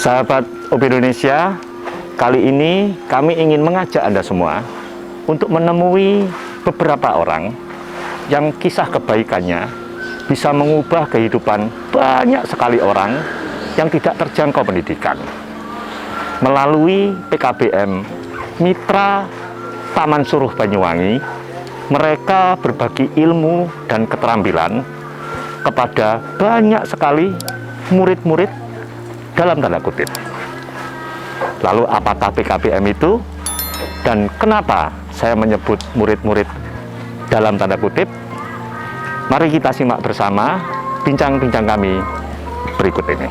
Sahabat OB Indonesia, kali ini kami ingin mengajak Anda semua untuk menemui beberapa orang yang kisah kebaikannya bisa mengubah kehidupan banyak sekali orang yang tidak terjangkau pendidikan. Melalui PKBM Mitra Taman Suruh Banyuwangi, mereka berbagi ilmu dan keterampilan kepada banyak sekali murid-murid dalam tanda kutip. Lalu apakah PKBM itu dan kenapa saya menyebut murid-murid dalam tanda kutip? Mari kita simak bersama bincang-bincang kami berikut ini.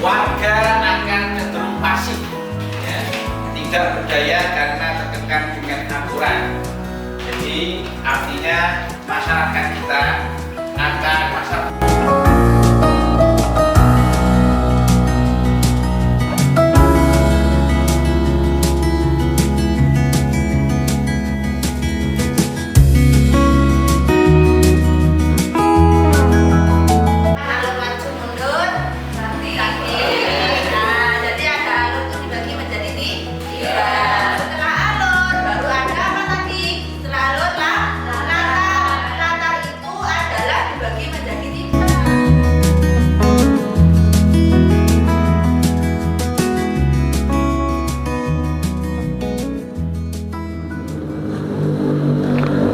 Warga akan cenderung pasif, ya, tidak berdaya karena tertekan dengan aturan. Jadi artinya masyarakat kita akan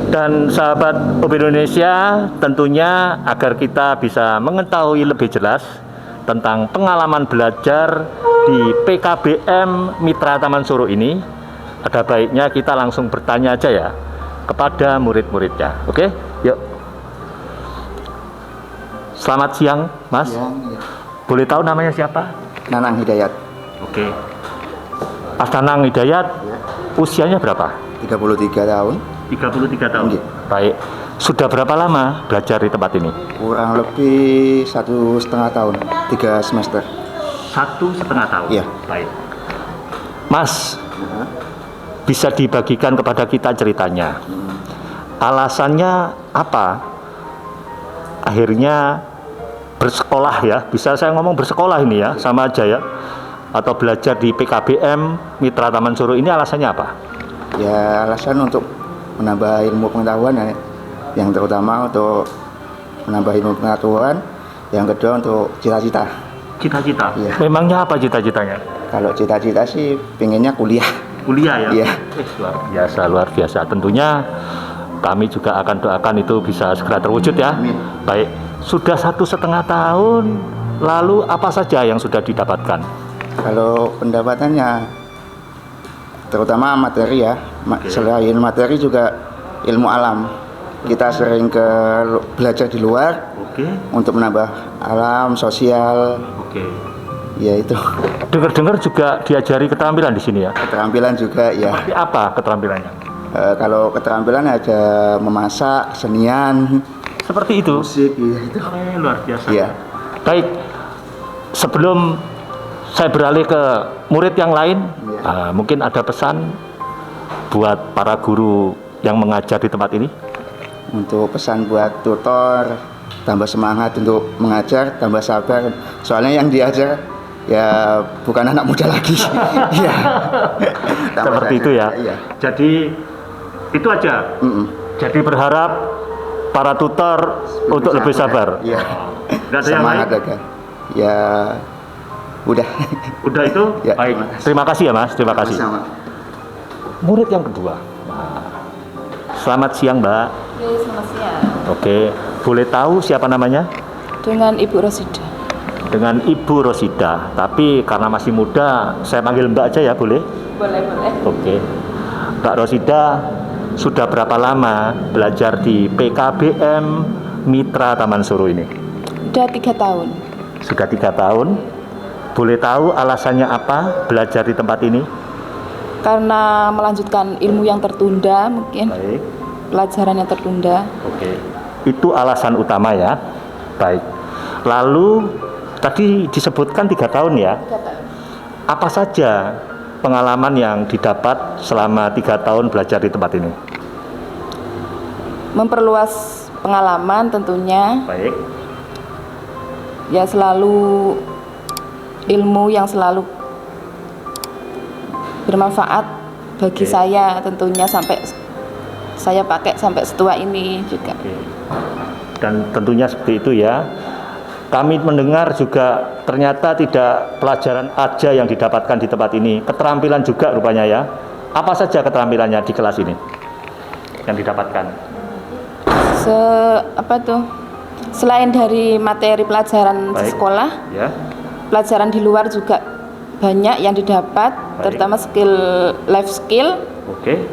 Dan sahabat OB Indonesia, tentunya agar kita bisa mengetahui lebih jelas tentang pengalaman belajar di PKBM Mitra Taman Suruh ini, ada baiknya kita langsung bertanya aja ya kepada murid-muridnya. Oke, yuk. Selamat siang, Mas. Ya. Boleh tahu namanya siapa? Nanang Hidayat. Oke. Mas Nanang Hidayat, Ya. usianya berapa? 33 tahun. 33 tahun. Iya. Baik. Sudah berapa lama belajar di tempat ini? Kurang lebih 1,5 tahun, 3 semester. 1,5 tahun. Iya. Baik. Mas, Nah, bisa dibagikan kepada kita ceritanya. Alasannya apa? Akhirnya bersekolah ya. Bisa saya ngomong bersekolah ini ya, sama aja ya. Atau belajar di PKBM Mitra Taman Suruh ini alasannya apa? ya alasan untuk menambah ilmu pengetahuan ya. Yang terutama untuk menambah ilmu pengetahuan, yang kedua untuk cita-cita. Cita-cita? Iya. Memangnya apa cita-citanya? Kalau cita-cita sih pengennya kuliah. Kuliah ya? Iya. Luar biasa. Tentunya kami juga akan doakan itu bisa segera terwujud ya. Amin. Baik, sudah 1,5 tahun, lalu apa saja yang sudah didapatkan? Kalau pendapatannya terutama materi ya, selain materi juga ilmu alam. Kita sering belajar di luar untuk menambah alam, sosial. Ya itu. Dengar-dengar juga diajari keterampilan di sini ya? Keterampilan juga ya. Seperti apa keterampilannya? Kalau keterampilan ada memasak, kesenian, Seperti itu? musik, ya itu. Luar biasa. Ya. Baik, sebelum saya beralih ke murid yang lain, mungkin ada pesan buat para guru yang mengajar di tempat ini? Untuk pesan buat tutor, tambah semangat untuk mengajar, tambah sabar. Soalnya yang diajar ya bukan anak muda lagi. Iya. Seperti itu ya. Iya. Jadi itu aja. Jadi berharap para tutor untuk lebih sabar. Iya. Nggak ada yang lain? Semangat aja. Ya udah. Udah itu? Ya, Baik. Terima kasih ya Mas. Terima kasih. Sama. Murid yang kedua. Selamat siang Mbak. Ya, selamat siang. Oke. Boleh tahu siapa namanya? Dengan Ibu Rosida. Dengan Ibu Rosida. Tapi karena masih muda, saya panggil Mbak aja ya, boleh? Boleh. Oke. Mbak Rosida sudah berapa lama belajar di PKBM Mitra Taman Suruh ini? Udah 3 tahun. Sudah 3 tahun. Boleh tahu alasannya apa belajar di tempat ini? Karena melanjutkan ilmu yang tertunda mungkin. Baik. Pelajaran yang tertunda. Oke. Itu alasan utama ya. Baik. Lalu tadi disebutkan 3 tahun ya. 3 tahun. Apa saja pengalaman yang didapat selama 3 tahun belajar di tempat ini? Memperluas pengalaman tentunya. Baik. Ya selalu ilmu yang selalu bermanfaat bagi Oke. saya tentunya sampai saya pakai sampai setua ini juga. Oke. Dan tentunya seperti itu ya. Kami mendengar juga ternyata tidak pelajaran aja yang didapatkan di tempat ini, keterampilan juga rupanya ya. Apa saja keterampilannya di kelas ini yang didapatkan? Selain dari materi pelajaran di Baik. sekolah, Ya. pelajaran di luar juga banyak yang didapat, terutama life skill, Oke.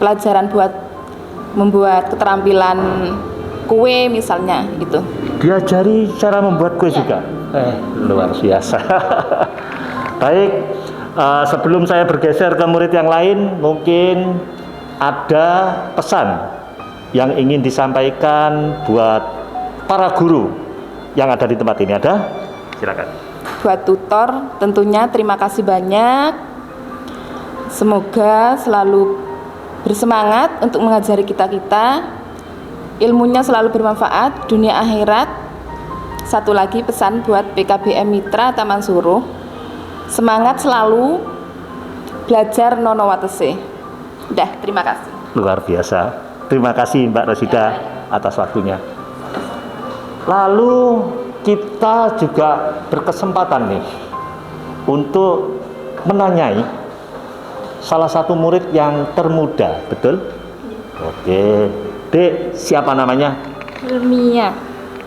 pelajaran buat membuat keterampilan kue misalnya gitu. Diajari cara membuat kue juga. Luar biasa. Baik, sebelum saya bergeser ke murid yang lain, mungkin ada pesan yang ingin disampaikan buat para guru yang ada di tempat ini. Ada? Silakan. Buat tutor tentunya terima kasih banyak. Semoga selalu bersemangat untuk mengajari kita-kita. Ilmunya selalu bermanfaat dunia akhirat. Satu lagi pesan buat PKBM Mitra Taman Suruh. Semangat selalu belajar nono watese. Udah, terima kasih. Luar biasa. Terima kasih Mbak Rosida atas waktunya. Lalu kita juga berkesempatan nih untuk menanyai salah satu murid yang termuda, betul? Oke. Dek, siapa namanya? Ilmiah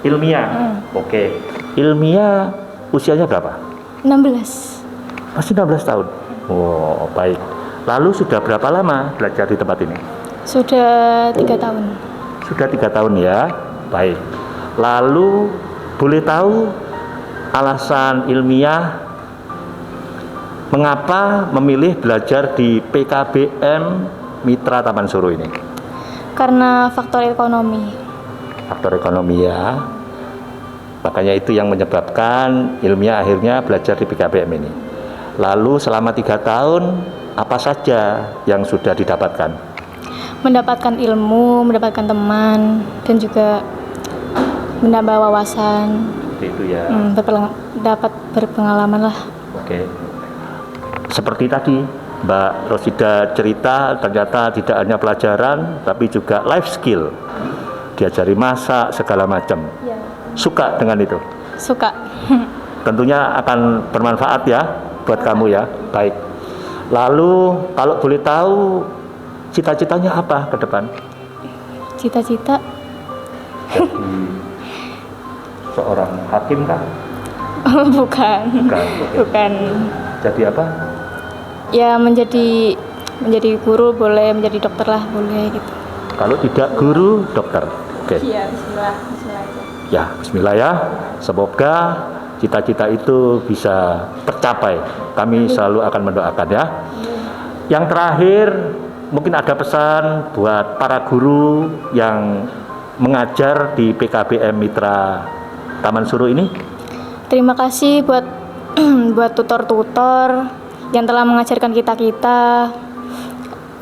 Ilmia. Oke. Ilmia usianya berapa? 16. Masih 16 tahun. Oh, baik. Lalu sudah berapa lama belajar di tempat ini? Sudah 3 tahun. Sudah 3 tahun ya. Baik. Lalu boleh tahu alasan ilmiah mengapa memilih belajar di PKBM Mitra Taman Suruh ini? Karena faktor ekonomi. Faktor ekonomi ya. Makanya itu yang menyebabkan ilmiah akhirnya belajar di PKBM ini. Lalu selama 3 tahun apa saja yang sudah didapatkan? Mendapatkan ilmu, mendapatkan teman, dan juga menambah wawasan. Seperti itu ya. Dapat berpengalaman lah. Oke. Seperti tadi Mbak Rosida cerita, ternyata tidak hanya pelajaran tapi juga life skill. Diajari masak segala macam. Ya. Suka dengan itu? Suka. Tentunya akan bermanfaat ya buat kamu ya. Baik. Lalu kalau boleh tahu cita-citanya apa ke depan? Cita-cita Jadi seorang hakim kah? Bukan. Bukan. Oke. Bukan. Jadi apa? Ya menjadi guru boleh, menjadi dokter lah boleh gitu. Kalau tidak guru, dokter. Oke. Iya, bismillah aja. Ya, bismillah ya. Semoga cita-cita itu bisa tercapai. Kami selalu akan mendoakan ya. Yang terakhir, mungkin ada pesan buat para guru yang mengajar di PKBM Mitra Taman Suruh ini. Terima kasih buat buat tutor-tutor yang telah mengajarkan kita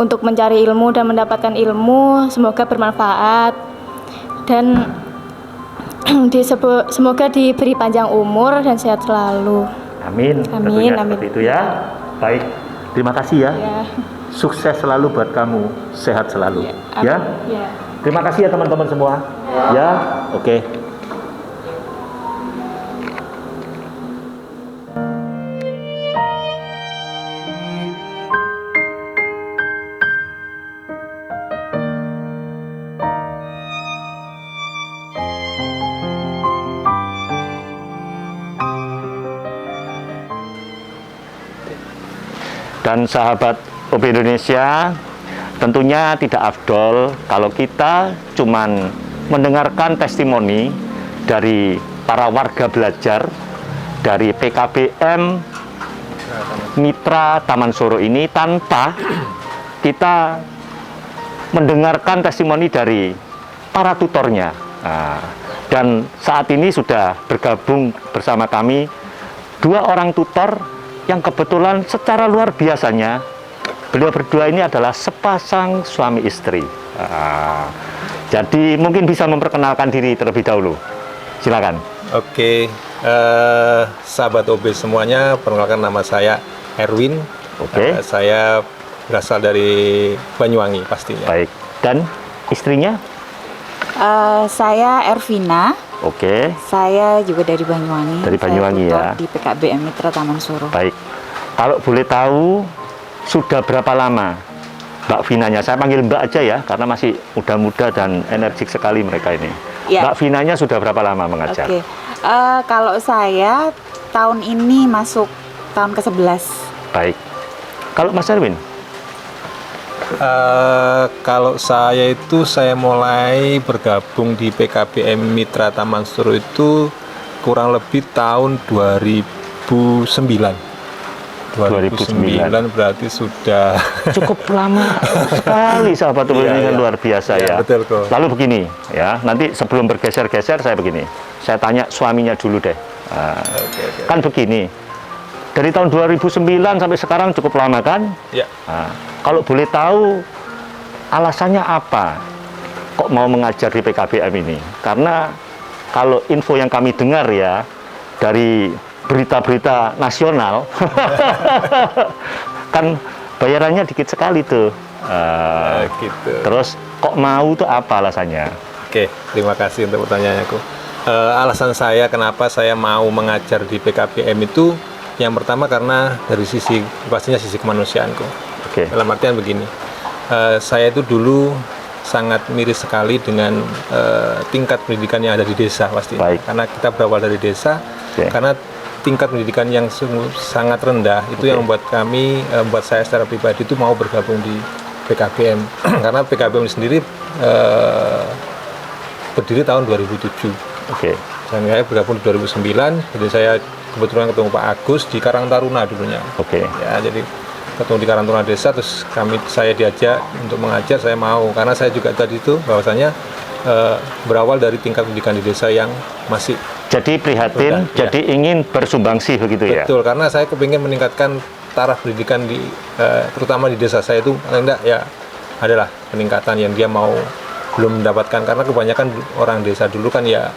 untuk mencari ilmu dan mendapatkan ilmu. Semoga bermanfaat dan semoga diberi panjang umur dan sehat selalu. Amin. Amin, Tentunya amin. seperti itu ya. Baik, terima kasih ya. Ya. Sukses selalu buat kamu, sehat selalu. Amin. Ya. Ya. Terima kasih ya teman-teman semua. Ya, oke. Dan sahabat OB Indonesia, tentunya tidak afdol kalau kita cuman mendengarkan testimoni dari para warga belajar dari PKBM Mitra Taman Suruh ini tanpa kita mendengarkan testimoni dari para tutornya. Nah, dan saat ini sudah bergabung bersama kami 2 orang tutor yang kebetulan secara luar biasanya beliau berdua ini adalah sepasang suami istri. Jadi mungkin bisa memperkenalkan diri terlebih dahulu. Silakan. Oke, sahabat OB semuanya, perkenalkan nama saya Erwin. Oke. Saya berasal dari Banyuwangi pastinya. Baik. Dan istrinya? Saya Ervina. Oke. Saya juga dari Banyuwangi. Dari Banyuwangi saya tutor ya. di PKBM Mitra Taman Suruh. Baik. Kalau boleh tahu sudah berapa lama Mbak Vinanya? Saya panggil Mbak aja ya, karena masih muda-muda dan energik sekali mereka ini. Ya. Mbak Vinanya sudah berapa lama mengajar? Oke. Kalau saya tahun ini masuk tahun ke-11. Baik. Kalau Mas Erwin? Kalau saya mulai bergabung di PKBM Mitra Taman Suruh itu kurang lebih tahun 2009. 2009 berarti sudah Cukup lama sekali sahabat OB ini kan luar biasa ya. Betul kok. Lalu begini ya, nanti sebelum bergeser-geser saya begini. Saya tanya suaminya dulu deh. Kan begini. Dari tahun 2009 sampai sekarang cukup lama kan? Ya. Kalau boleh tahu alasannya apa kok mau mengajar di PKBM ini? Karena kalau info yang kami dengar ya dari berita-berita nasional kan bayarannya dikit sekali tuh. Gitu. Terus kok mau tuh apa alasannya? Oke, terima kasih untuk pertanyaannya aku. Alasan saya kenapa saya mau mengajar di PKBM itu yang pertama karena dari pastinya sisi kemanusiaanku. Oke. Dalam artian begini, saya itu dulu sangat miris sekali dengan tingkat pendidikan yang ada di desa pasti. Baik. Karena kita berawal dari desa, Oke. karena tingkat pendidikan yang sungguh sangat rendah itu yang membuat membuat saya secara pribadi itu mau bergabung di PKBM. Karena PKBM sendiri berdiri tahun 2007. Oke. Dan saya bergabung di 2009, jadi saya kebetulan ketemu Pak Agus di Karang Taruna dulunya. Oke. Ya, jadi ketemu di Karang Taruna Desa, terus saya diajak untuk mengajar, saya mau karena saya juga tadi itu bahwasanya berawal dari tingkat pendidikan di desa yang masih Jadi prihatin, rendah, jadi ingin bersumbangsi begitu ya? betul, karena saya kepingin meningkatkan taraf pendidikan di terutama di desa saya itu paling enggak ya adalah peningkatan yang dia belum mendapatkan, karena kebanyakan orang desa dulu kan ya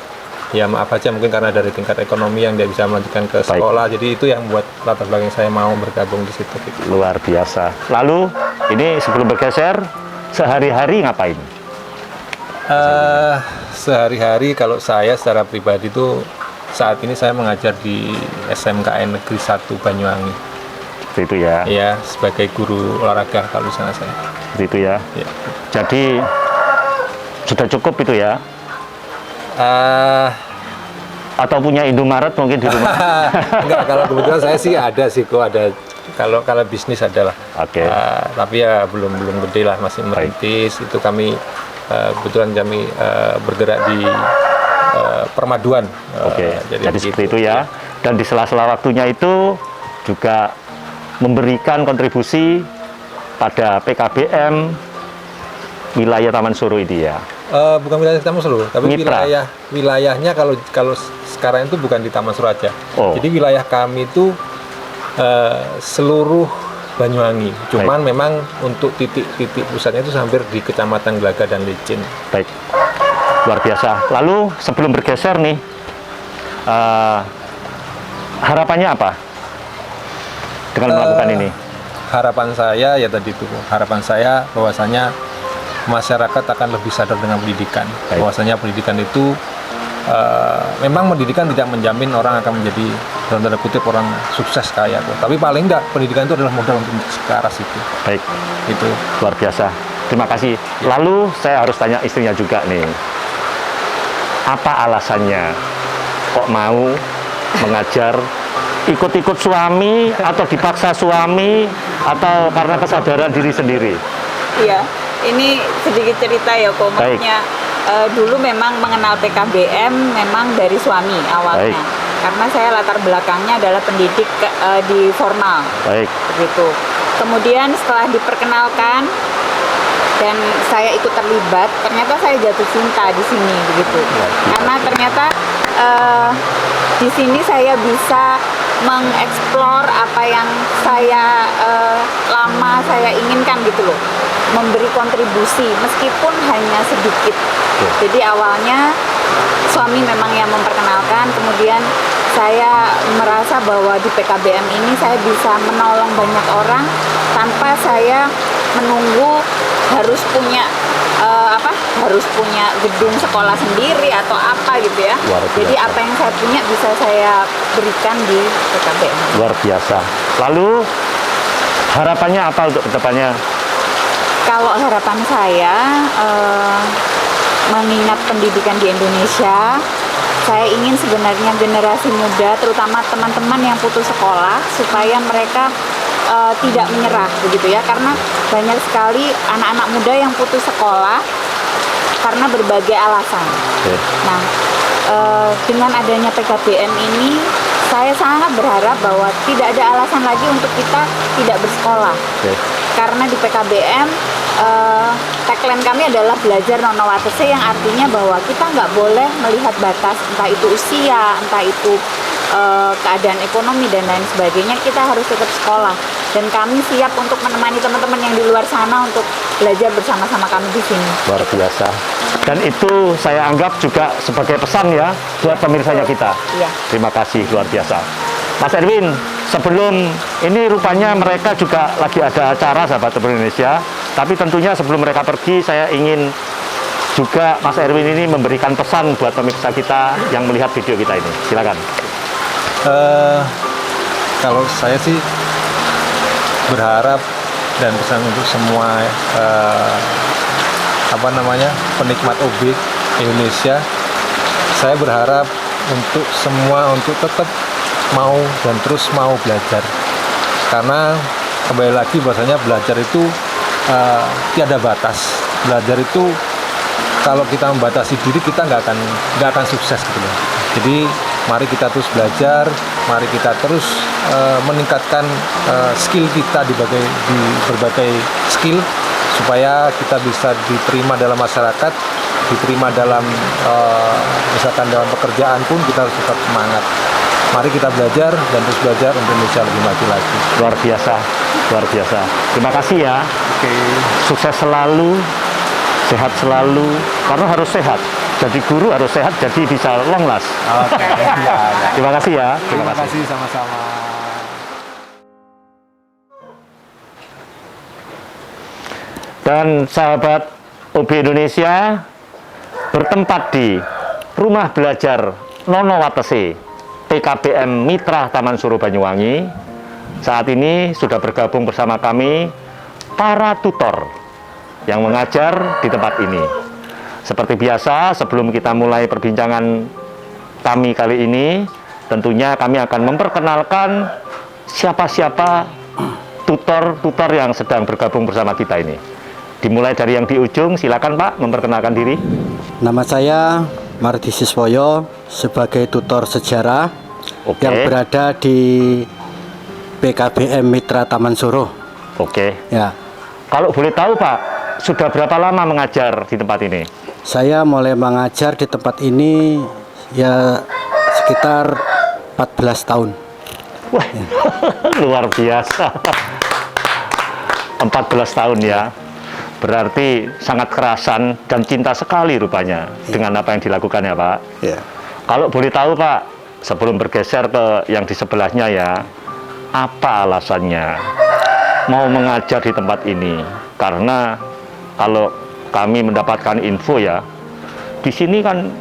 maaf aja mungkin karena dari tingkat ekonomi yang dia bisa melanjutkan ke sekolah. Jadi itu yang membuat latar belakang saya mau bergabung di situ gitu. Luar biasa. Lalu ini sebelum bergeser, sehari-hari ngapain? Sehari-hari kalau saya secara pribadi itu saat ini saya mengajar di SMKN Negeri 1 Banyuwangi. Seperti itu ya? Ya, sebagai guru olahraga kalau di sana saya. Seperti itu ya? Ya. Jadi sudah cukup itu ya? Atau punya Indomaret mungkin di rumah? Enggak, kalau kebetulan saya sih ada sih kok, ada kalau bisnis adalah. Oke. Tapi ya belum gede lah, masih merintis. Itu kami kebetulan kami bergerak di permaduan. Oke. Jadi gitu. seperti itu ya. Dan di sela-sela waktunya itu juga memberikan kontribusi pada PKBM wilayah Taman Suruh ini ya. Bukan wilayah Taman Suruh, tapi Mitra. wilayahnya kalau sekarang itu bukan di Taman Suruh aja. Oh. Jadi wilayah kami itu seluruh Banyuwangi. Cuman memang untuk titik-titik pusatnya itu hampir di Kecamatan Glaga dan Licin. Baik, luar biasa. Lalu sebelum bergeser nih, harapannya apa dengan melakukan ini? Harapan saya ya tadi itu, harapan saya bahwasanya masyarakat akan lebih sadar dengan pendidikan. Baik. Bahwasanya pendidikan itu memang pendidikan tidak menjamin orang akan menjadi dalam tanda kutip orang sukses kaya kok. Tapi paling enggak pendidikan itu adalah modal untuk ke arah situ. Baik, Itu. luar biasa. Terima kasih. Lalu saya harus tanya istrinya juga nih, apa alasannya kok mau mengajar, ikut-ikut suami atau dipaksa suami atau karena kesadaran diri sendiri? Iya, ini sedikit cerita ya kok. Baik. Maksudnya dulu memang mengenal PKBM memang dari suami awalnya. Baik. Karena saya latar belakangnya adalah pendidik di formal. Baik, Begitu. Kemudian setelah diperkenalkan dan saya ikut terlibat, ternyata saya jatuh cinta di sini begitu. Karena ternyata di sini saya bisa mengeksplor apa yang saya lama saya inginkan gitu loh, memberi kontribusi meskipun hanya sedikit. Jadi awalnya suami memang yang memperkenalkan, kemudian saya merasa bahwa di PKBM ini saya bisa menolong banyak orang tanpa saya menunggu harus punya harus punya gedung sekolah sendiri atau apa gitu ya. Luar biasa. Jadi apa yang saya punya bisa saya berikan di PKBM. luar biasa. Lalu harapannya apa untuk kedepannya? Kalau harapan saya mengingat pendidikan di Indonesia, saya ingin sebenarnya generasi muda, terutama teman-teman yang putus sekolah, supaya mereka tidak menyerah begitu ya, karena banyak sekali anak-anak muda yang putus sekolah karena berbagai alasan. Oke. Nah, dengan adanya PKBM ini, saya sangat berharap bahwa tidak ada alasan lagi untuk kita tidak bersekolah. Oke. Karena di PKBM, tagline kami adalah belajar nono watese, yang artinya bahwa kita nggak boleh melihat batas, entah itu usia, entah itu keadaan ekonomi dan lain sebagainya. Kita harus tetap sekolah. Dan kami siap untuk menemani teman-teman yang di luar sana untuk belajar bersama-sama kami di sini. Luar biasa. Dan itu saya anggap juga sebagai pesan ya buat pemirsanya kita. Iya. Terima kasih, luar biasa. Mas Erwin, sebelum ini rupanya mereka juga lagi ada acara Sahabat Terbang Indonesia, tapi tentunya sebelum mereka pergi, saya ingin juga Mas Erwin ini memberikan pesan buat pemirsa kita yang melihat video kita ini. Silakan. Kalau saya sih berharap dan pesan untuk semua penikmat OB Indonesia, saya berharap untuk semua untuk tetap mau dan terus mau belajar, karena kembali lagi bahwasanya belajar itu tiada batas. Belajar itu kalau kita membatasi diri, kita nggak akan sukses gitu loh. Jadi mari kita terus belajar, mari kita terus meningkatkan skill kita di berbagai skill, supaya kita bisa diterima dalam masyarakat, diterima dalam misalkan dalam pekerjaan pun kita harus tetap semangat. Mari kita belajar dan terus belajar untuk Indonesia lebih maju lagi. Luar biasa, luar biasa. Terima kasih ya. Oke. Sukses selalu, sehat selalu, karena harus sehat. Jadi guru harus sehat, jadi bisa long last. Oke. Ya. Terima kasih ya. Terima kasih sama-sama. Dan sahabat OB Indonesia, bertempat di Rumah Belajar Nono Watese PKBM Mitra Taman Suruh Banyuwangi. Saat ini sudah bergabung bersama kami para tutor yang mengajar di tempat ini. Seperti biasa, sebelum kita mulai perbincangan kami kali ini tentunya kami akan memperkenalkan siapa-siapa tutor-tutor yang sedang bergabung bersama kita ini. Dimulai dari yang di ujung, silakan Pak memperkenalkan diri. Nama saya Mardi Siswoyo sebagai tutor sejarah Oke. yang berada di PKBM Mitra Taman Suruh. Oke. Ya, Kalau boleh tahu Pak, sudah berapa lama mengajar di tempat ini? saya mulai mengajar di tempat ini ya sekitar 14 tahun. Wah, luar biasa. 14 tahun ya. Berarti sangat kerasan dan cinta sekali rupanya dengan apa yang dilakukan ya Pak. Ya. Kalau boleh tahu Pak, sebelum bergeser ke yang di sebelahnya ya, apa alasannya mau mengajar di tempat ini? Karena kalau kami mendapatkan info ya, di sini kan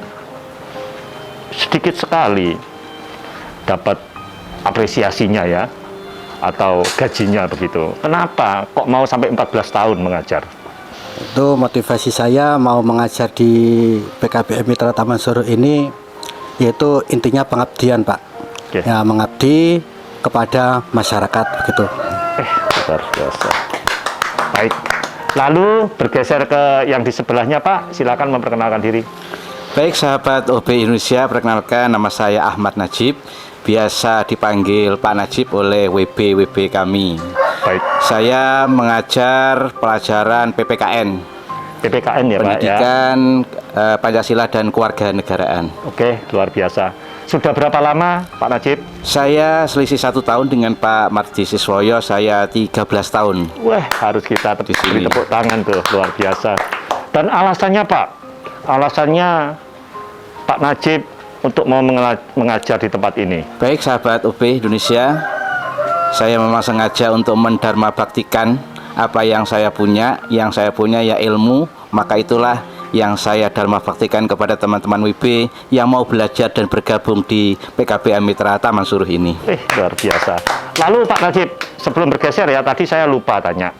sedikit sekali dapat apresiasinya ya, atau gajinya begitu. Kenapa kok mau sampai 14 tahun mengajar? Itu motivasi saya mau mengajar di PKBM Mitra Taman Suruh ini, yaitu intinya pengabdian Pak. Oke. Ya, mengabdi kepada masyarakat begitu. Luar biasa. Baik. Lalu bergeser ke yang di sebelahnya Pak, silakan memperkenalkan diri. Baik sahabat OB Indonesia, perkenalkan nama saya Ahmad Najib. Biasa dipanggil Pak Najib oleh WB kami. Baik. Saya mengajar pelajaran PPKN, PPKN ya Pak ya. Pendidikan Pancasila dan Kewarganegaraan. Oke, luar biasa. Sudah berapa lama Pak Najib? Saya selisih 1 tahun dengan Pak Mardi Siswoyo, saya 13 tahun. Wah, harus kita Di sini. beri tepuk tangan tuh, luar biasa. Dan alasannya Pak, alasannya Pak Najib untuk mau mengajar di tempat ini. Baik sahabat OB Indonesia, saya memang sengaja untuk mendharma baktikan apa yang saya punya. Yang saya punya ya ilmu, maka itulah yang saya dharma baktikan kepada teman-teman WB yang mau belajar dan bergabung di PKBM Mitra Taman Suruh ini. Luar biasa. Lalu Pak Najib, sebelum bergeser ya, tadi saya lupa tanya.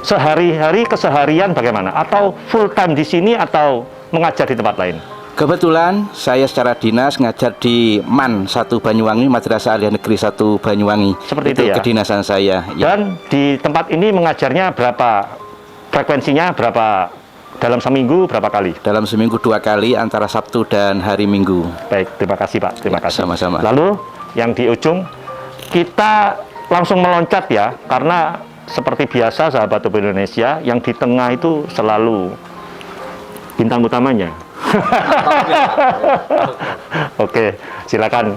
Sehari-hari keseharian bagaimana? Atau full time di sini atau mengajar di tempat lain? Kebetulan saya secara dinas ngajar di MAN 1 Banyuwangi, Madrasah Aliyah Negeri 1 Banyuwangi. Seperti itu ya? Kedinasan saya. Ya. Dan di tempat ini mengajarnya berapa? Frekuensinya berapa? Dalam seminggu berapa kali? Dalam seminggu 2 kali antara Sabtu dan hari Minggu. Baik, terima kasih Pak. Terima Ya, kasih. sama-sama. Lalu yang di ujung kita langsung meloncat ya, karena seperti biasa sahabat OB Indonesia, yang di tengah itu selalu bintang utamanya. Oke, silakan.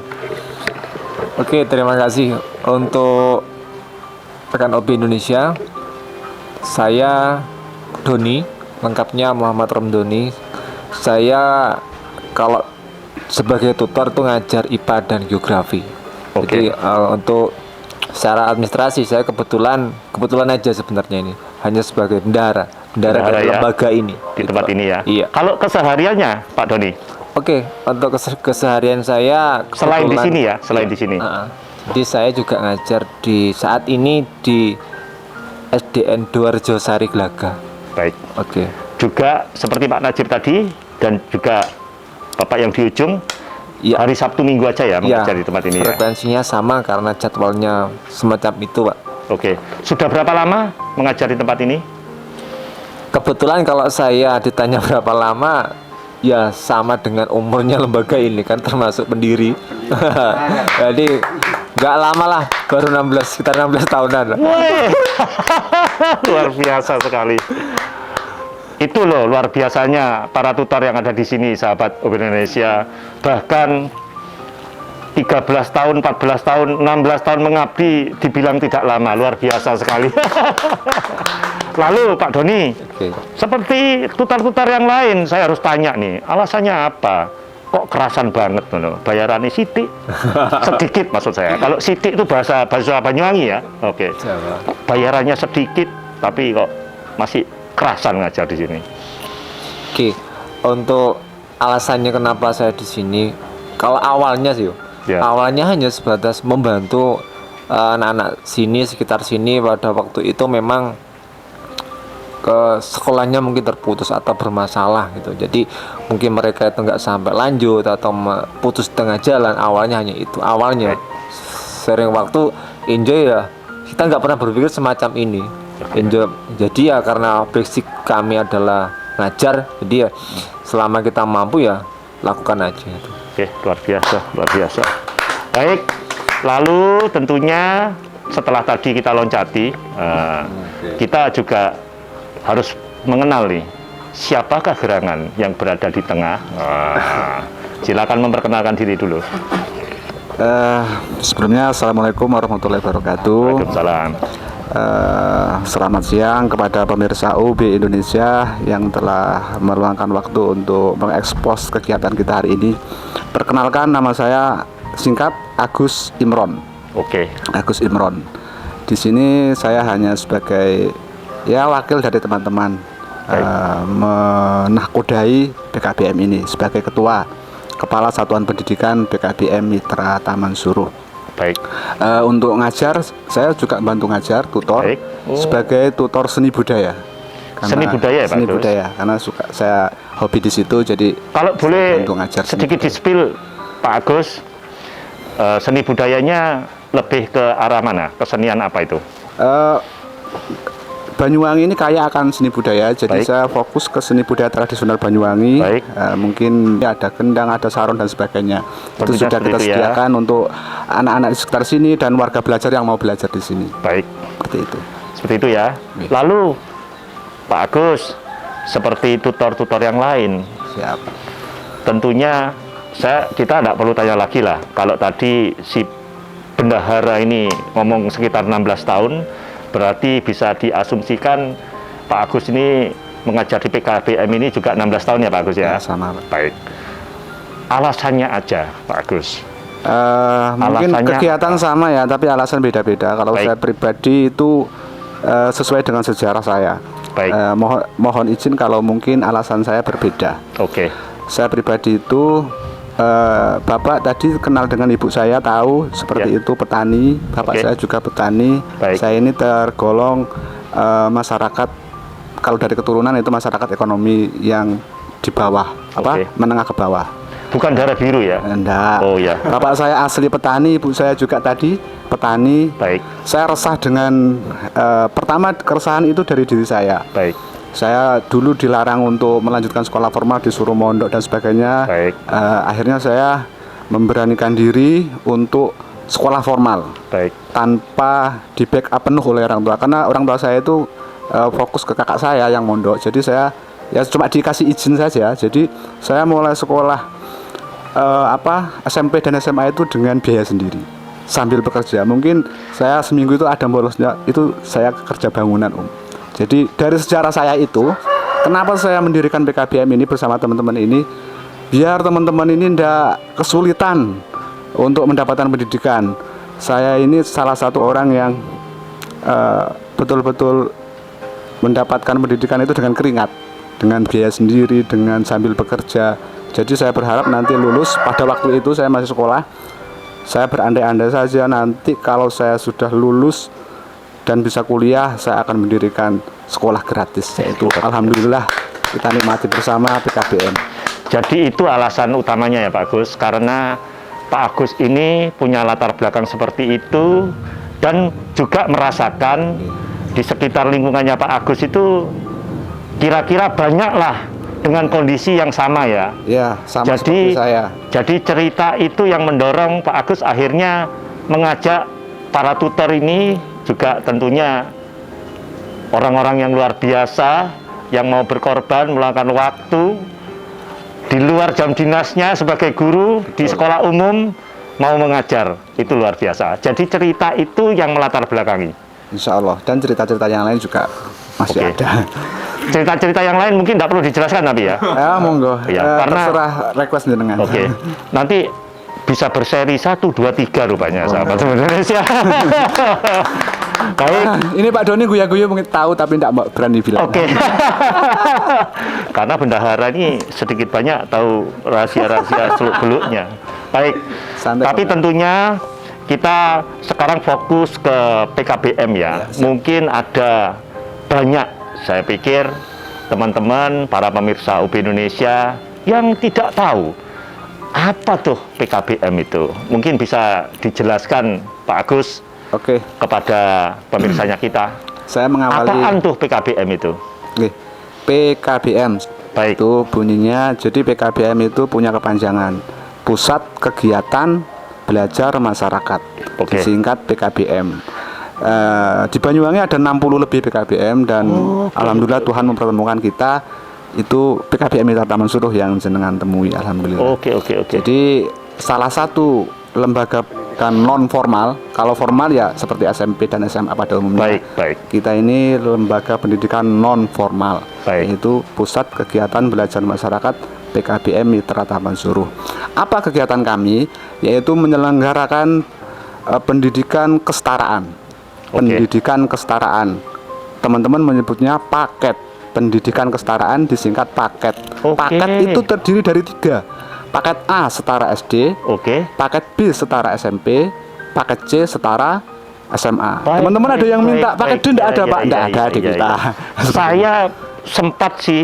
Oke, terima kasih untuk rekan OB Indonesia. Saya Doni, lengkapnya Muhammad Romdoni. Saya kalau sebagai tutor itu ngajar IPA dan geografi. Oke. Jadi untuk secara administrasi saya kebetulan aja sebenarnya ini hanya sebagai bendahara dari ya, lembaga ini di tempat ini ya. Iya. Kalau kesehariannya Pak Doni, Oke, untuk keseharian saya selain di kebetulan- sini ya, selain di sini. Jadi saya juga ngajar di saat ini di SDN Dwarjo Sari Glaga. Baik. Oke. Juga seperti Pak Najib tadi dan juga Bapak yang di ujung, Iya. hari Sabtu Minggu aja ya mengajar di tempat ini ya. Frekuensinya sama karena jadwalnya semacam itu, Pak. Oke. Sudah berapa lama mengajar di tempat ini? Kebetulan kalau saya ditanya berapa lama, ya sama dengan umurnya lembaga ini kan termasuk pendiri. Jadi nggak lama lah, baru 16, sekitar 16 tahunan. Wih, luar biasa sekali. Itu loh luar biasanya para tutor yang ada di sini, sahabat OB Indonesia. Bahkan 13 tahun, 14 tahun, 16 tahun mengabdi dibilang tidak lama, luar biasa sekali. Lalu Pak Doni, Oke. seperti tutor-tutor yang lain, saya harus tanya nih, alasannya apa? Kok kerasan banget, no? Bayarannya sitik, sedikit maksud saya. Kalau sitik itu bahasa Banyuwangi ya, oke. Jawa. Bayarannya sedikit, tapi kok masih kerasan ngajar di sini. Oke, untuk alasannya kenapa saya di sini, kalau awalnya sih, Ya. awalnya hanya sebatas membantu anak-anak sini, sekitar sini pada waktu itu memang ke sekolahnya mungkin terputus atau bermasalah gitu. Jadi mungkin mereka itu nggak sampai lanjut atau putus tengah jalan. Awalnya hanya itu. Awalnya sering waktu enjoy ya. Kita nggak pernah berpikir semacam ini. Enjoy. Jadi ya karena basic kami adalah ngajar. Jadi ya selama kita mampu ya lakukan aja itu. Oke, luar biasa, luar biasa. Baik, lalu tentunya setelah tadi kita loncati, kita juga harus mengenal nih, siapakah gerangan yang berada di tengah. Silakan memperkenalkan diri dulu. Sebelumnya Assalamualaikum warahmatullahi wabarakatuh. Waalaikumsalam. Selamat siang kepada pemirsa UB Indonesia yang telah meluangkan waktu untuk mengekspos kegiatan kita hari ini. Perkenalkan, nama saya singkat Agus Imron. Oke. Agus Imron. Di sini saya hanya sebagai ya wakil dari teman-teman menahkodai PKBM ini sebagai ketua Kepala Satuan Pendidikan PKBM Mitra Taman Suruh. Baik. Untuk ngajar, saya juga bantu ngajar, tutor. Baik. Sebagai tutor seni budaya. Seni budaya ya, Pak Seni Agus? budaya, karena suka saya hobi di situ, jadi Kalau boleh bantu ngajar seni sedikit budaya. di-spill, Pak Agus, seni budayanya lebih ke arah mana? Kesenian apa itu? Banyuwangi ini kaya akan seni budaya, jadi Baik. saya fokus ke seni budaya tradisional Banyuwangi. Baik. Mungkin ada kendang, ada saron dan sebagainya. Itu Tentunya sudah kita seperti itu ya. sediakan untuk anak-anak di sekitar sini dan warga belajar yang mau belajar di sini. Baik, Seperti itu. seperti itu ya. Lalu, Pak Agus, seperti tutor-tutor yang lain, Siap. tentunya kita tidak perlu tanya lagi lah. Kalau tadi si bendahara ini ngomong sekitar 16 tahun, berarti bisa diasumsikan Pak Agus ini mengajar di PKBM ini juga 16 tahun ya Pak Agus ya? Ya, sama, Pak. Baik. Alasannya aja Pak Agus. Mungkin Alasannya kegiatan apa? sama ya, tapi alasan beda-beda. Kalau Baik. saya pribadi itu sesuai dengan sejarah saya. Baik. Mohon izin kalau mungkin alasan saya berbeda. Oke. Saya pribadi itu Bapak tadi kenal dengan ibu saya, tahu seperti Ya. itu, petani. Bapak Oke. saya juga petani. Baik. Saya ini tergolong masyarakat, kalau dari keturunan itu masyarakat ekonomi yang di bawah, Oke. menengah ke bawah. Bukan darah biru ya? Enggak. Oh ya. Bapak saya asli petani, ibu saya juga tadi petani. Baik. Saya resah dengan pertama keresahan itu dari diri saya. Baik. Saya dulu dilarang untuk melanjutkan sekolah formal, disuruh mondok dan sebagainya. Baik. Akhirnya saya memberanikan diri untuk sekolah formal Baik. tanpa di backup penuh oleh orang tua, karena orang tua saya itu fokus ke kakak saya yang mondok. Jadi saya ya cuma dikasih izin saja. Jadi saya mulai sekolah SMP dan SMA itu dengan biaya sendiri sambil bekerja. Mungkin saya seminggu itu ada bolosnya, itu saya kerja bangunan, Om. Jadi dari sejarah saya itu, kenapa saya mendirikan PKBM ini bersama teman-teman ini, biar teman-teman ini tidak kesulitan untuk mendapatkan pendidikan. Saya ini salah satu orang yang betul-betul mendapatkan pendidikan itu dengan keringat, dengan biaya sendiri, dengan sambil bekerja. Jadi saya berharap nanti lulus, pada waktu itu saya masih sekolah, saya berandai-andai saja nanti kalau saya sudah lulus dan bisa kuliah, saya akan mendirikan sekolah gratis, yaitu alhamdulillah kita nikmati bersama PKBM. Jadi itu alasan utamanya ya Pak Agus, karena Pak Agus ini punya latar belakang seperti itu dan juga merasakan di sekitar lingkungannya Pak Agus itu kira-kira banyaklah dengan kondisi yang sama ya. Ya, sama seperti saya. Jadi cerita itu yang mendorong Pak Agus akhirnya mengajak para tutor ini, juga tentunya orang-orang yang luar biasa yang mau berkorban meluangkan waktu di luar jam dinasnya sebagai guru di sekolah umum mau mengajar. Itu luar biasa. Jadi cerita itu yang melatar belakangi. Insya Allah, dan cerita-cerita yang lain juga masih Oke. ada. Cerita-cerita yang lain mungkin tidak perlu dijelaskan tapi ya. Ya, monggo. Ya, karena- terserah request dengan. Oke. Nanti bisa berseri 1, 2, 3 rupanya sahabat Indonesia. Baik. Ini Pak Doni guya-guya mungkin tahu tapi tidak berani bilang. Oke. Karena bendahara ini sedikit banyak tahu rahasia-rahasia seluk-beluknya. Baik. Santai, Tapi Pak. tentunya kita sekarang fokus ke PKBM ya. Mungkin ada banyak Saya pikir teman-teman, para pemirsa UB Indonesia yang tidak tahu apa tuh PKBM itu, mungkin bisa dijelaskan Pak Agus Oke, kepada pemirsanya kita. saya mengawali. Apaan tuh PKBM itu? Oke, PKBM Baik. itu bunyinya, jadi PKBM itu punya kepanjangan Pusat Kegiatan Belajar Masyarakat, Oke. disingkat PKBM. Di Banyuwangi ada 60 lebih PKBM dan alhamdulillah Tuhan mempertemukan kita, itu PKBM Mitra Taman Suruh yang jenengan temui, alhamdulillah. Oke. Jadi salah satu lembaga kan non formal, kalau formal ya seperti SMP dan SMA pada umumnya. Baik. Kita ini lembaga pendidikan non formal, Baik. yaitu Pusat Kegiatan Belajar Masyarakat PKBM Mitra Taman Suruh. Apa kegiatan kami? Yaitu menyelenggarakan pendidikan kesetaraan. Oke. Pendidikan kesetaraan. Teman-teman menyebutnya paket. Pendidikan kesetaraan disingkat paket. Oke. Paket itu terdiri dari 3. Paket A setara SD, Oke. paket B setara SMP, paket C setara SMA. Baik, Teman-teman ada yang minta baik, paket D baik. enggak ada, Ya, Pak? ya, Enggak ya, ada ya, di ya, kita. Saya sempat sih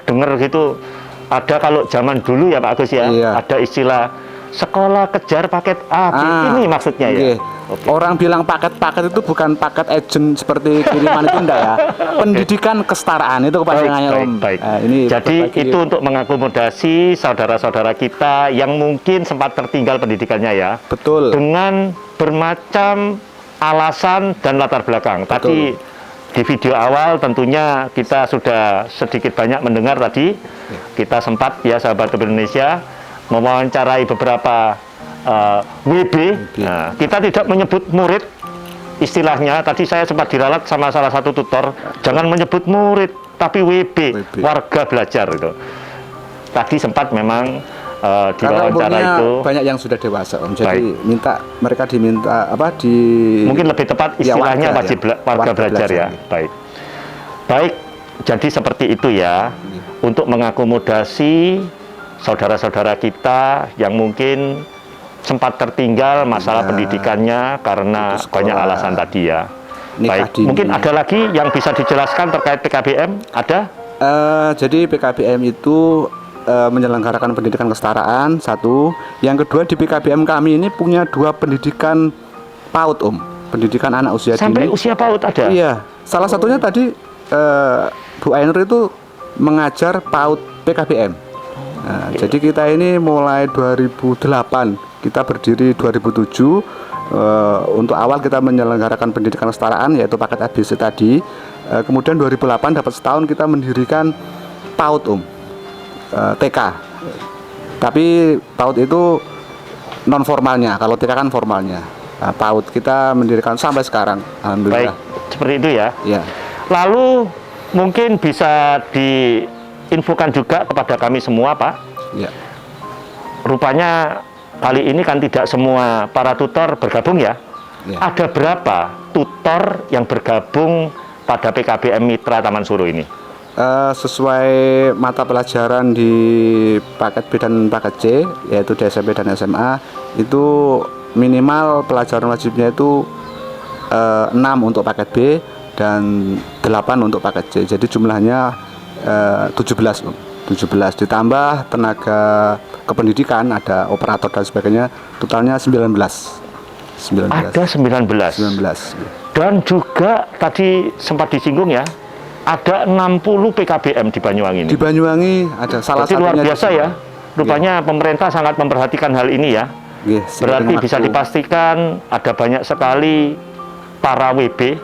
dengar gitu, ada kalau zaman dulu ya Pak Agus ya, Iya. ada istilah sekolah kejar paket A, B. Ini maksudnya ya. Oke. Orang bilang paket-paket itu bukan paket agent seperti kiriman itu enggak ya. Pendidikan kesetaraan itu kepanjangannya Om. Baik. Ini Jadi berbagi. itu untuk mengakomodasi saudara-saudara kita yang mungkin sempat tertinggal pendidikannya ya. Betul. Dengan bermacam alasan dan latar belakang. Tadi di video awal tentunya kita sudah sedikit banyak mendengar tadi. Kita sempat ya sahabat UB Indonesia mewawancarai beberapa WB. Nah, kita tidak menyebut murid istilahnya. Tadi saya sempat diralat sama salah satu tutor, jangan menyebut murid tapi WB, warga belajar itu. Tadi sempat memang di Karena wawancara umumnya itu banyak yang sudah dewasa Om. Jadi Baik. mereka diminta apa di mungkin lebih tepat Ya, istilahnya warga, wajib ya. warga Warga belajar ya. belajar. Baik, jadi seperti itu ya, untuk mengakomodasi saudara-saudara kita yang mungkin sempat tertinggal masalah Ya, pendidikannya karena putus sekolah, banyak alasan tadi ya. nikah Baik, dini. mungkin ada lagi yang bisa dijelaskan terkait PKBM? Ada? Jadi PKBM itu menyelenggarakan pendidikan kesetaraan, satu. Yang kedua, di PKBM kami ini punya 2 pendidikan PAUD Om. Pendidikan anak usia Sampai dini. usia PAUD ada? Iya. Salah satunya tadi Bu Ainur itu mengajar PAUD PKBM. Nah, jadi kita ini mulai 2008, kita berdiri 2007. Untuk awal kita menyelenggarakan pendidikan kesetaraan yaitu paket ABC tadi. Kemudian 2008 dapat setahun kita mendirikan PAUD Om. TK. Tapi PAUD itu non formalnya, kalau TK kan formalnya. Nah, PAUD kita mendirikan sampai sekarang, alhamdulillah. Baik, seperti itu ya. Ya. Lalu mungkin bisa diinfokan juga kepada kami semua Pak. Ya. Rupanya kali ini kan tidak semua para tutor bergabung ya. Ya. Ada berapa tutor yang bergabung pada PKBM Mitra Taman Suruh ini? Sesuai mata pelajaran di paket B dan paket C, yaitu di SMP dan SMA, itu minimal pelajaran wajibnya itu 6 untuk paket B dan 8 untuk paket C. Jadi jumlahnya 17 Om. 17 ditambah tenaga kependidikan, ada operator dan sebagainya, totalnya 19. Ada 19. 19. Dan juga tadi sempat disinggung ya, ada 60 PKBM di Banyuwangi ini. Di Banyuwangi ada salah Berarti luar satunya biasa ya. Rupanya pemerintah sangat memperhatikan hal ini ya. Berarti bisa dipastikan ada banyak sekali para WB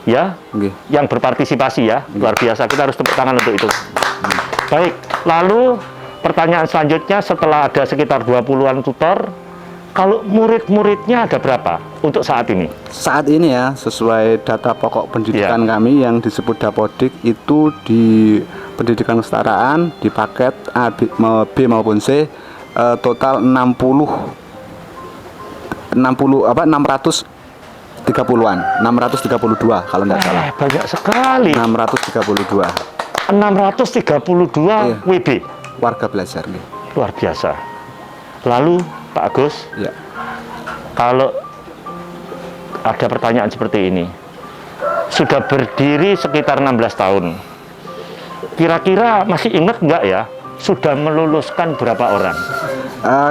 ya yang berpartisipasi ya. Luar biasa, kita harus tepuk tangan untuk itu. Baik, lalu pertanyaan selanjutnya, setelah ada sekitar 20-an tutor, kalau murid-muridnya ada berapa untuk saat ini? Saat ini ya, sesuai data pokok pendidikan kami yang disebut Dapodik, itu di pendidikan kesetaraan di paket A, B maupun C total 630-an, 632 kalau tidak salah. Banyak sekali. 632 WB warga belajar nih. luar biasa. Lalu Pak Agus, Ya. kalau ada pertanyaan seperti ini, sudah berdiri sekitar 16 tahun. Kira-kira masih ingat nggak ya, sudah meluluskan berapa orang?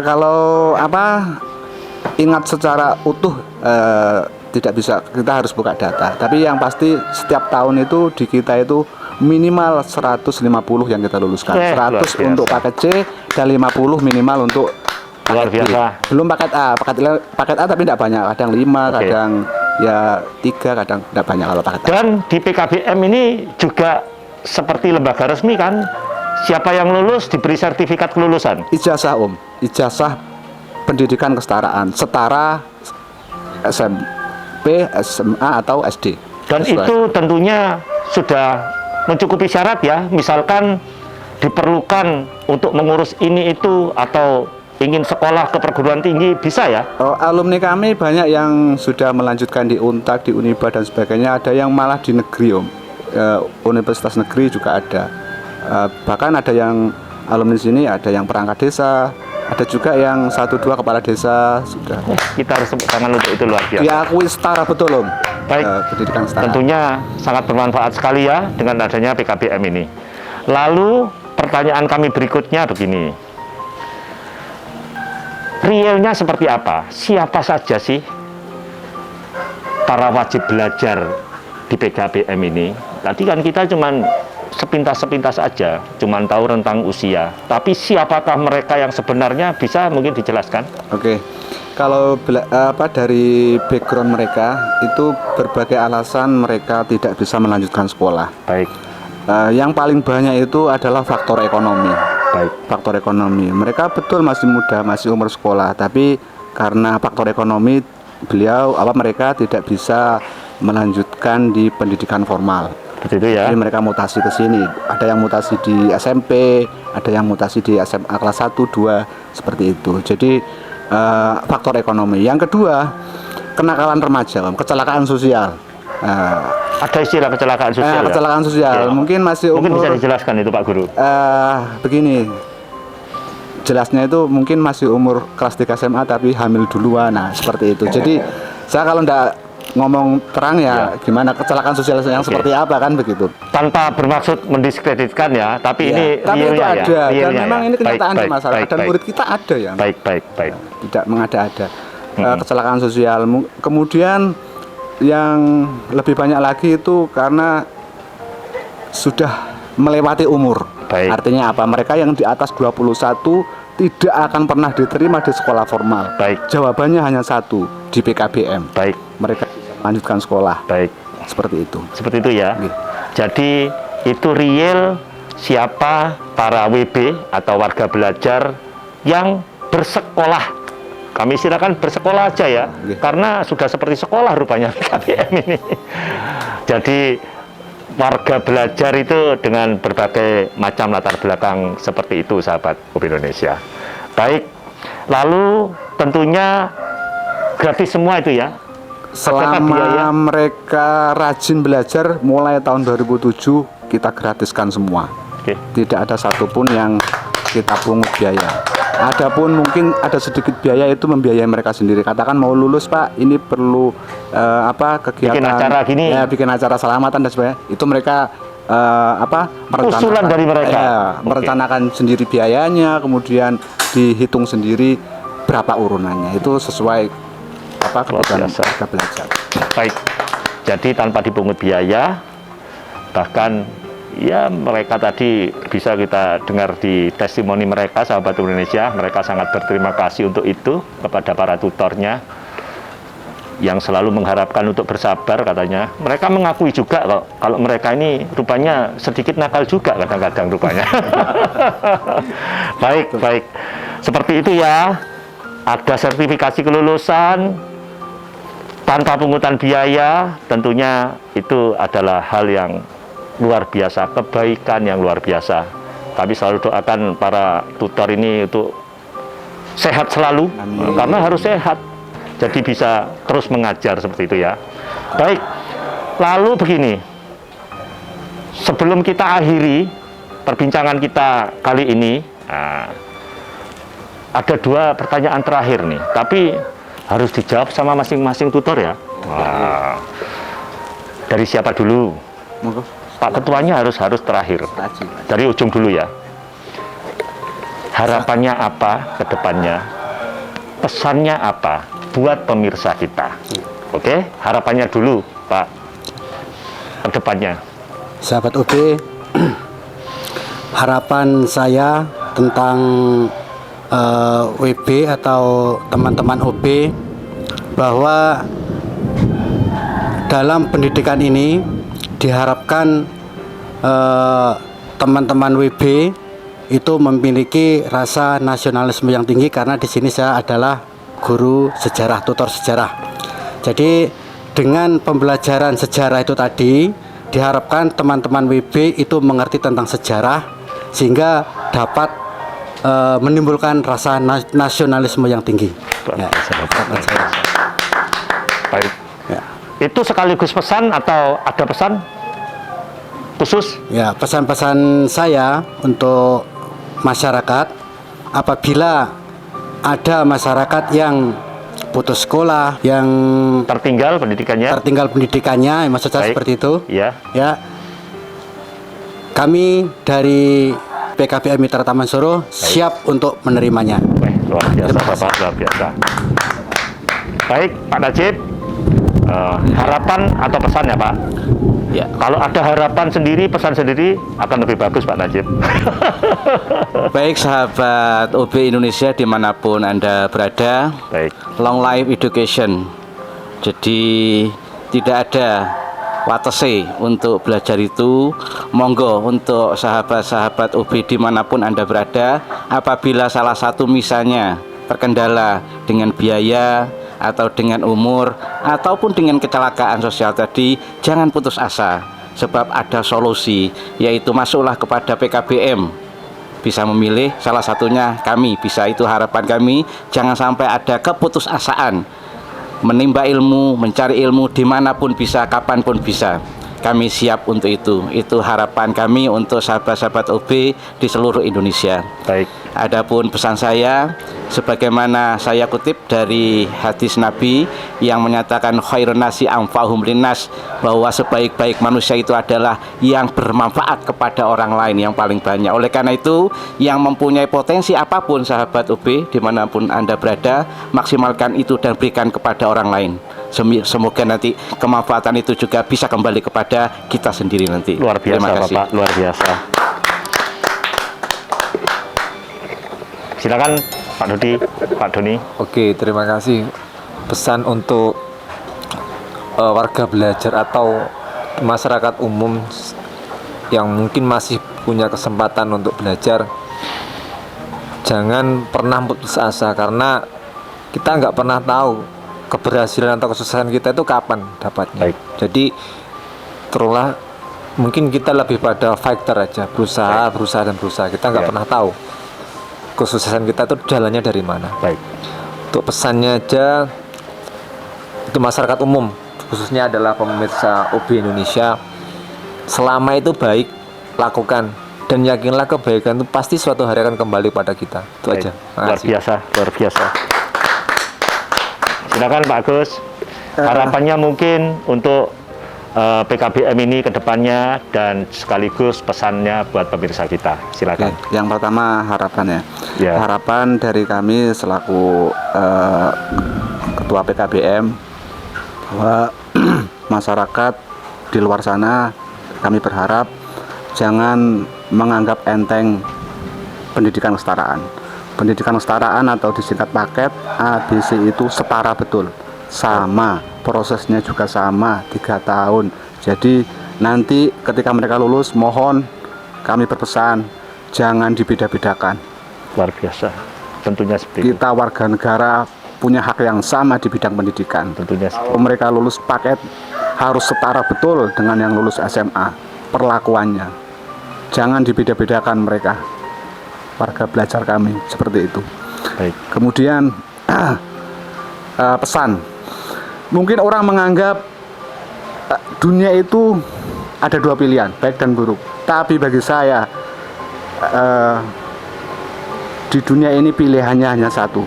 Kalau ingat secara utuh tidak bisa, kita harus buka data. Tapi yang pasti setiap tahun itu di kita itu minimal 150 yang kita luluskan. 100 untuk paket C dan 50 minimal untuk Luar paket B. biasa. Belum paket A. Paket A tapi tidak banyak, kadang 5, kadang ya 3, kadang tidak banyak kalau paket A. Dan di PKBM ini juga seperti lembaga resmi kan, siapa yang lulus diberi sertifikat kelulusan. Ijazah ijazah pendidikan kesetaraan, setara SMP, SMA atau SD. Dan Sesuai. itu tentunya sudah mencukupi syarat ya, misalkan diperlukan untuk mengurus ini itu atau ingin sekolah ke perguruan tinggi bisa ya? Alumni kami banyak yang sudah melanjutkan di Untak, di Uniba dan sebagainya. Ada yang malah di negeri universitas negeri juga ada. Bahkan ada yang alumni sini, ada yang perangkat desa, ada juga yang 1-2 kepala desa sudah. Kita harus tepuk tangan untuk itu, luar biasa. Diakui setara betul Om. Baik, pendidikan setara. tentunya sangat bermanfaat sekali ya dengan adanya PKBM ini. Lalu pertanyaan kami berikutnya begini. Realnya seperti apa? Siapa saja sih para wajib belajar di PKBM ini? Tadi kan kita cuman sepintas-sepintas aja, cuman tahu rentang usia. Tapi siapakah mereka yang sebenarnya, bisa mungkin dijelaskan? Oke. Kalau dari background mereka itu berbagai alasan mereka tidak bisa melanjutkan sekolah. Baik. Yang paling banyak itu adalah faktor ekonomi. Baik. Faktor ekonomi. Mereka betul masih muda, masih umur sekolah, tapi karena faktor ekonomi mereka tidak bisa melanjutkan di pendidikan formal. Begitu ya. Jadi mereka mutasi ke sini. Ada yang mutasi di SMP, ada yang mutasi di SMA kelas 1, 2 seperti itu. Jadi faktor ekonomi. Yang kedua, kenakalan remaja, kecelakaan sosial. Ada istilah kecelakaan sosial. Kecelakaan ya? sosial. Ya. Mungkin masih umur. Mungkin bisa dijelaskan itu Pak Guru. Begini. Jelasnya itu mungkin masih umur kelas 3 SMA tapi hamil duluan. Nah, seperti itu. Jadi saya kalau enggak ngomong terang ya, gimana kecelakaan sosial yang seperti apa kan begitu. Tanpa bermaksud mendiskreditkan ya, tapi ini tapi itu realnya ada ya. dan memang ini kenyataan di masyarakat dan baik. murid kita ada ya. Baik. Tidak mengada-ada. Kecelakaan sosial. Kemudian yang lebih banyak lagi itu karena sudah melewati umur. Baik. Artinya apa? Mereka yang di atas 21 tidak akan pernah diterima di sekolah formal. Baik. Jawabannya hanya satu, di PKBM. Baik. Mereka bisa melanjutkan sekolah. Baik. Seperti itu. Seperti itu ya. Oke. Jadi itu real siapa para WB atau warga belajar yang bersekolah. Kami silakan bersekolah aja ya, karena sudah seperti sekolah rupanya PKBM ini. Jadi warga belajar itu dengan berbagai macam latar belakang seperti itu, sahabat UB Indonesia. Baik, lalu tentunya gratis semua itu ya? Selama mereka rajin belajar, mulai tahun 2007 kita gratiskan semua. Oke. Tidak ada satupun yang kita pungut biaya. Adapun mungkin ada sedikit biaya itu membiayai mereka sendiri. Katakan mau lulus Pak, ini perlu kegiatan, bikin acara gini, bikin acara selamatan dan sebagainya. Itu mereka usulan dari mereka. Merencanakan sendiri biayanya, kemudian dihitung sendiri berapa urunannya. Itu sesuai kebutuhan mereka belajar. Baik. Jadi tanpa dipungut biaya, bahkan ya mereka tadi bisa kita dengar di testimoni mereka, sahabat Indonesia, mereka sangat berterima kasih untuk itu kepada para tutornya yang selalu mengharapkan untuk bersabar katanya. Mereka mengakui juga kalau mereka ini rupanya sedikit nakal juga kadang-kadang rupanya. Baik. Seperti itu ya. Ada sertifikasi kelulusan tanpa pungutan biaya, tentunya itu adalah hal yang luar biasa, kebaikan yang luar biasa. Kami selalu doakan para tutor ini untuk sehat selalu. Amin. Karena harus sehat, jadi bisa terus mengajar seperti itu ya. Baik, lalu begini, sebelum kita akhiri perbincangan kita kali ini, ada 2 pertanyaan terakhir nih, tapi harus dijawab sama masing-masing tutor ya. Dari siapa dulu? Monggo. Pak Ketuanya harus terakhir. Laji. Dari ujung dulu ya. Harapannya apa ke depannya? Pesannya apa buat pemirsa kita? Oke, harapannya dulu, Pak. Ke depannya. Sahabat OB, harapan saya tentang WB atau teman-teman OB bahwa dalam pendidikan ini diharapkan teman-teman WB itu memiliki rasa nasionalisme yang tinggi, karena di sini saya adalah guru sejarah, tutor sejarah. Jadi dengan pembelajaran sejarah itu tadi diharapkan teman-teman WB itu mengerti tentang sejarah sehingga dapat menimbulkan rasa nasionalisme yang tinggi. Ya, harapan saya. Baik. Ya. Itu sekaligus pesan atau ada pesan khusus? Ya, pesan-pesan saya untuk masyarakat, apabila ada masyarakat yang putus sekolah, yang Tertinggal pendidikannya, maksud saya Baik. seperti itu. Ya. Ya, kami dari PKBM Mitra Taman Suruh siap untuk menerimanya. Weh, luar biasa Bapak, luar biasa. Baik, Pak Najib, harapan atau pesan ya Pak? Ya. Kalau ada harapan sendiri, pesan sendiri akan lebih bagus Pak Najib. Baik sahabat OB Indonesia dimanapun Anda berada, Baik. long life education. Jadi tidak ada watese untuk belajar itu. Monggo untuk sahabat-sahabat OB dimanapun Anda berada, apabila salah satu misalnya terkendala dengan biaya atau dengan umur ataupun dengan kecelakaan sosial tadi, jangan putus asa, sebab ada solusi, yaitu masuklah kepada PKBM. Bisa memilih salah satunya kami, bisa, itu harapan kami. Jangan sampai ada keputusasaan, menimba ilmu, mencari ilmu dimanapun bisa, kapanpun bisa. Kami siap untuk itu. Itu harapan kami untuk sahabat-sahabat OB di seluruh Indonesia. Baik. Adapun pesan saya, sebagaimana saya kutip dari hadis Nabi yang menyatakan khairun nasi anfa'uhum linnas, bahwa sebaik-baik manusia itu adalah yang bermanfaat kepada orang lain yang paling banyak. Oleh karena itu, yang mempunyai potensi apapun sahabat OB dimanapun Anda berada, maksimalkan itu dan berikan kepada orang lain. Semoga nanti kemanfaatan itu juga bisa kembali kepada kita sendiri nanti. Luar biasa Terima kasih. Bapak, luar biasa. Silakan Pak Doni. Oke, terima kasih. Pesan untuk warga belajar atau masyarakat umum yang mungkin masih punya kesempatan untuk belajar, jangan pernah putus asa, karena kita nggak pernah tahu keberhasilan atau kesuksesan kita itu kapan dapatnya. Baik. Jadi terulah, mungkin kita lebih pada fighter aja, berusaha dan berusaha. Kita nggak Ya. pernah tahu kesuksesan kita itu jalannya dari mana. Baik. Untuk pesannya aja, itu masyarakat umum, khususnya adalah pemirsa OB Indonesia, selama itu baik, lakukan, dan yakinlah kebaikan itu pasti suatu hari akan kembali pada kita. Itu Baik. aja. Terima Luar kasih. biasa, luar biasa. Silakan Pak Agus. Harapannya mungkin untuk PKBM ini ke depannya dan sekaligus pesannya buat pemirsa kita. Silakan. Oke, yang pertama harapan ya. Ya. Harapan dari kami selaku ketua PKBM bahwa masyarakat di luar sana, kami berharap jangan menganggap enteng pendidikan kesetaraan. Pendidikan kesetaraan atau disingkat paket ABC itu setara betul, sama, prosesnya juga sama, 3 tahun. Jadi nanti ketika mereka lulus, mohon kami berpesan jangan dibeda-bedakan. Luar biasa. Tentunya seperti itu. Kita warga negara punya hak yang sama di bidang pendidikan. Tentunya Kalau mereka lulus paket harus setara betul dengan yang lulus SMA perlakuannya. Jangan dibeda-bedakan mereka. Warga belajar kami seperti itu. baik. Kemudian pesan, mungkin orang menganggap dunia itu ada 2 pilihan, baik dan buruk. Tapi bagi saya di dunia ini pilihannya hanya satu.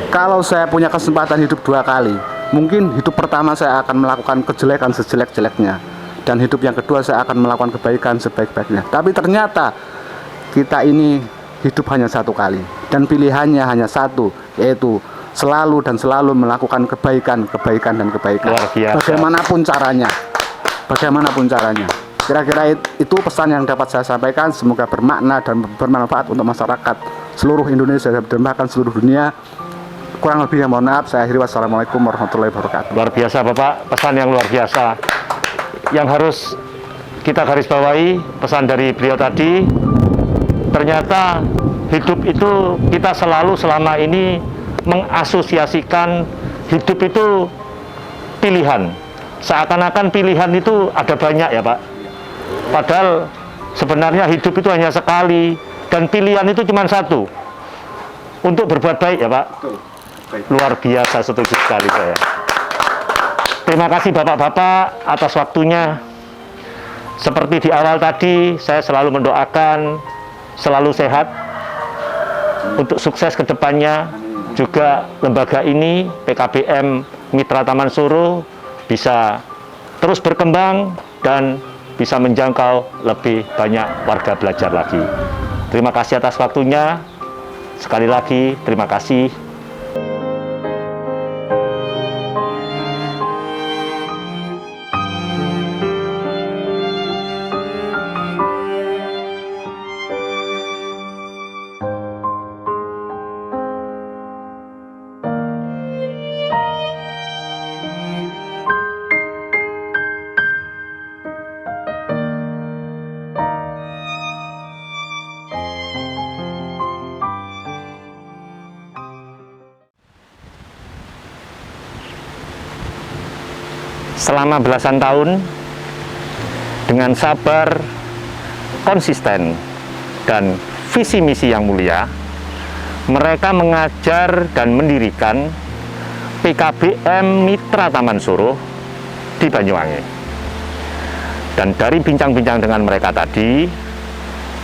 Kalau saya punya kesempatan hidup 2 kali, mungkin hidup pertama saya akan melakukan kejelekan sejelek-jeleknya, dan hidup yang kedua saya akan melakukan kebaikan sebaik-baiknya. Tapi ternyata kita ini hidup hanya satu kali, dan pilihannya hanya satu, yaitu selalu dan selalu melakukan kebaikan, kebaikan, dan kebaikan. Luar biasa. Bagaimanapun caranya. Kira-kira itu pesan yang dapat saya sampaikan. Semoga bermakna dan bermanfaat untuk masyarakat seluruh Indonesia dan bahkan seluruh dunia. Kurang lebihnya mohon maaf. Saya akhiri, wassalamualaikum warahmatullahi wabarakatuh. Luar biasa Bapak, pesan yang luar biasa. Yang harus kita garis bawahi pesan dari beliau tadi, ternyata hidup itu kita selalu selama ini mengasosiasikan hidup itu pilihan. Seakan-akan pilihan itu ada banyak ya Pak. Padahal sebenarnya hidup itu hanya sekali, dan pilihan itu cuma satu, untuk berbuat baik ya Pak. Luar biasa, setuju sekali saya. Terima kasih Bapak-Bapak atas waktunya. Seperti di awal tadi, saya selalu mendoakan selalu sehat, untuk sukses ke depannya. Juga lembaga ini, PKBM Mitra Taman Suruh, bisa terus berkembang dan bisa menjangkau lebih banyak warga belajar lagi. Terima kasih atas waktunya. Sekali lagi, terima kasih. Selama belasan tahun, dengan sabar, konsisten, dan visi misi yang mulia, mereka mengajar dan mendirikan PKBM Mitra Taman Suruh di Banyuwangi. Dan dari bincang-bincang dengan mereka tadi,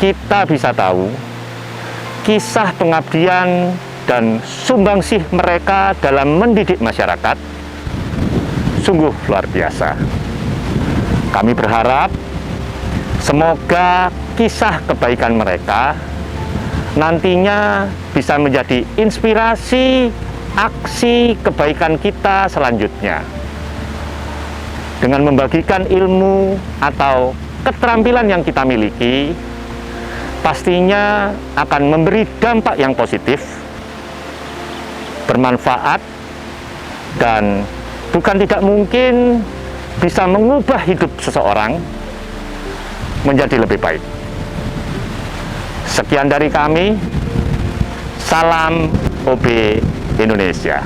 kita bisa tahu kisah pengabdian dan sumbangsih mereka dalam mendidik masyarakat sungguh luar biasa. Kami berharap semoga kisah kebaikan mereka nantinya bisa menjadi inspirasi aksi kebaikan kita selanjutnya, dengan membagikan ilmu atau keterampilan yang kita miliki, pastinya akan memberi dampak yang positif, bermanfaat, dan bukan tidak mungkin bisa mengubah hidup seseorang menjadi lebih baik. Sekian dari kami. Salam OB Indonesia.